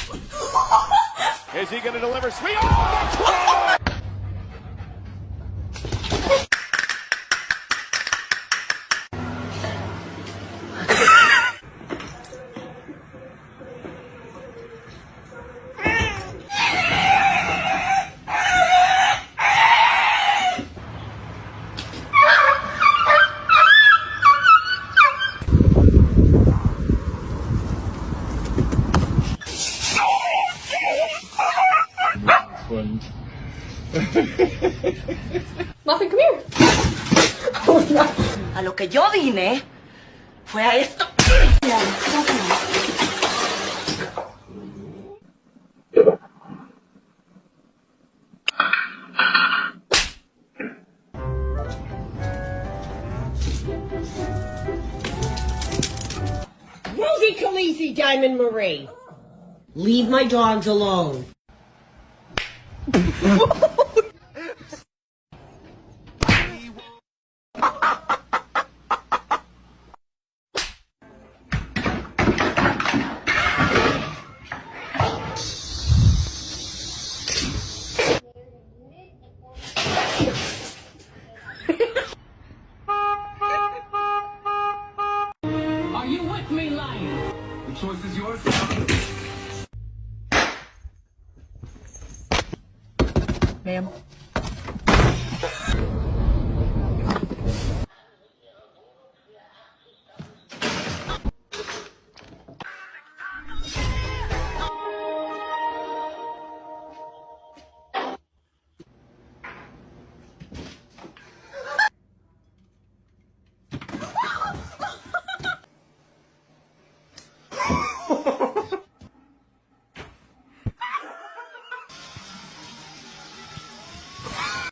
Is he going to deliver? Sweet. Oh! Muffin, come here. Oh, no. A lo que yo vine fue a esto. Rosie Khaleesi, Diamond Marie. Leave my dogs alone. Are you with me, lion? The choice is yours. Ma'am.